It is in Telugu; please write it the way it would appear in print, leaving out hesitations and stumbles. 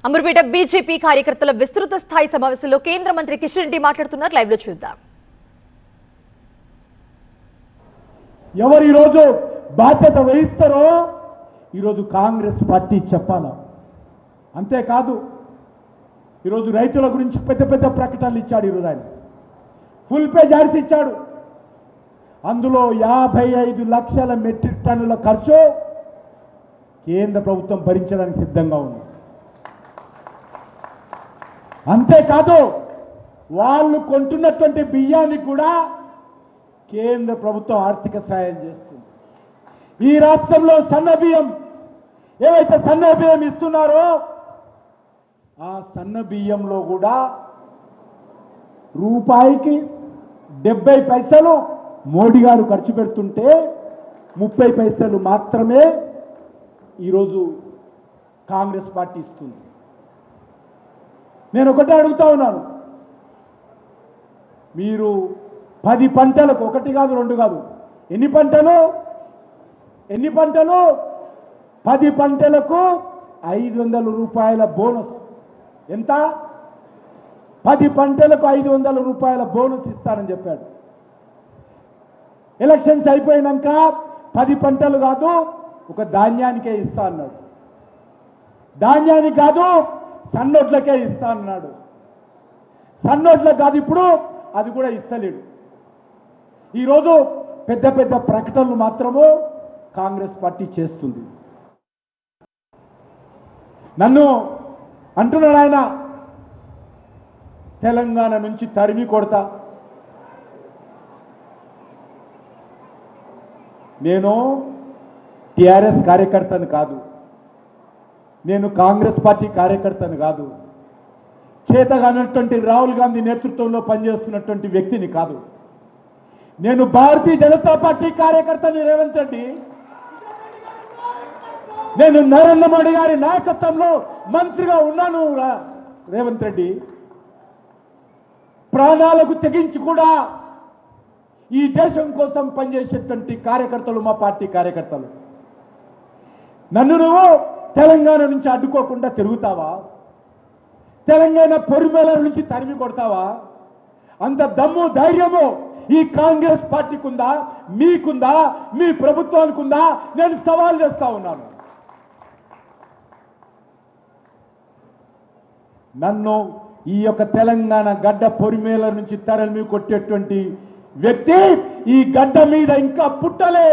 అమర్పేట బీజేపీ కార్యకర్తల విస్తృత స్థాయి సమావేశంలో కేంద్ర మంత్రి కిషన్ రెడ్డి మాట్లాడుతున్నారు. లైవ్ లో చూద్దాం. ఎవరు ఈరోజు బాధ్యత వహిస్తారో ఈరోజు కాంగ్రెస్ పార్టీ చెప్పాలా. అంతేకాదు ఈరోజు రైతుల గురించి పెద్ద పెద్ద ప్రకటనలు ఇచ్చాడు. ఈరోజు ఆయన ఫుల్ పేజ్ యాడ్స్ ఇచ్చాడు. అందులో 55 లక్షల మెట్రిక్ టన్నుల ఖర్చు కేంద్ర ప్రభుత్వం భరించడానికి సిద్ధంగా ఉంది. అంతేకాదు వాళ్ళు కొంటున్నటువంటి బియ్యానికి కూడా కేంద్ర ప్రభుత్వం ఆర్థిక సాయం చేస్తుంది. ఈ రాష్ట్రంలో సన్న బియ్యం ఏవైతే సన్న బియ్యం ఇస్తున్నారో ఆ సన్న బియ్యంలో కూడా రూపాయికి 70 పైసలు మోడీ గారు ఖర్చు పెడుతుంటే 30 పైసలు మాత్రమే ఈరోజు కాంగ్రెస్ పార్టీ ఇస్తుంది. నేను ఒకటే అడుగుతా ఉన్నాను, మీరు 10 పంటలకు, 1 కాదు 2 కాదు, ఎన్ని పంటలు 10 పంటలకు 500 రూపాయల బోనస్. ఎంత? 10 పంటలకు 500 రూపాయల బోనస్ ఇస్తానని చెప్పాడు. ఎలక్షన్స్ అయిపోయినాక 10 పంటలు కాదు, ఒక ధాన్యానికే ఇస్తా అన్నాడు. ధాన్యానికి కాదు, సన్నోట్లకే ఇస్తా అన్నాడు. సన్నోట్లకు కాదు, ఇప్పుడు అది కూడా ఇస్తలేడు. ఈరోజు పెద్ద పెద్ద ప్రకటనలు మాత్రము కాంగ్రెస్ పార్టీ చేస్తుంది. నన్ను అంటున్నాడు ఆయన, తెలంగాణ నుంచి తరిమి కొడతా. నేను టిఆర్ఎస్ కార్యకర్తను కాదు, నేను కాంగ్రెస్ పార్టీ కార్యకర్తను కాదు, చేతగానటువంటి రాహుల్ గాంధీ నేతృత్వంలో పనిచేస్తున్నటువంటి వ్యక్తిని కాదు. నేను భారతీయ జనతా పార్టీ కార్యకర్తని రేవంత్ రెడ్డి. నేను నరేంద్ర మోడీ గారి నాయకత్వంలో మంత్రిగా ఉన్నాను. రేవంత్ రెడ్డి ప్రాణాలకు తెగించి కూడా ఈ దేశం కోసం పనిచేసేటువంటి కార్యకర్తలు మా పార్టీ కార్యకర్తలు. నన్ను నువ్వు తెలంగాణ నుంచి అడ్డుకోకుండా తిరుగుతావా? తెలంగాణ పొరిమేల నుంచి తరిమి కొడతావా? అంత దమ్ము ధైర్యము ఈ కాంగ్రెస్ పార్టీకి ఉందా, మీకుందా, మీ ప్రభుత్వానికి ఉందా? నేను సవాల్ చేస్తా ఉన్నాను. నన్ను ఈ యొక్క తెలంగాణ గడ్డ పొరిమేల నుంచి తరలి కొట్టేటువంటి వ్యక్తి ఈ గడ్డ మీద ఇంకా పుట్టలే.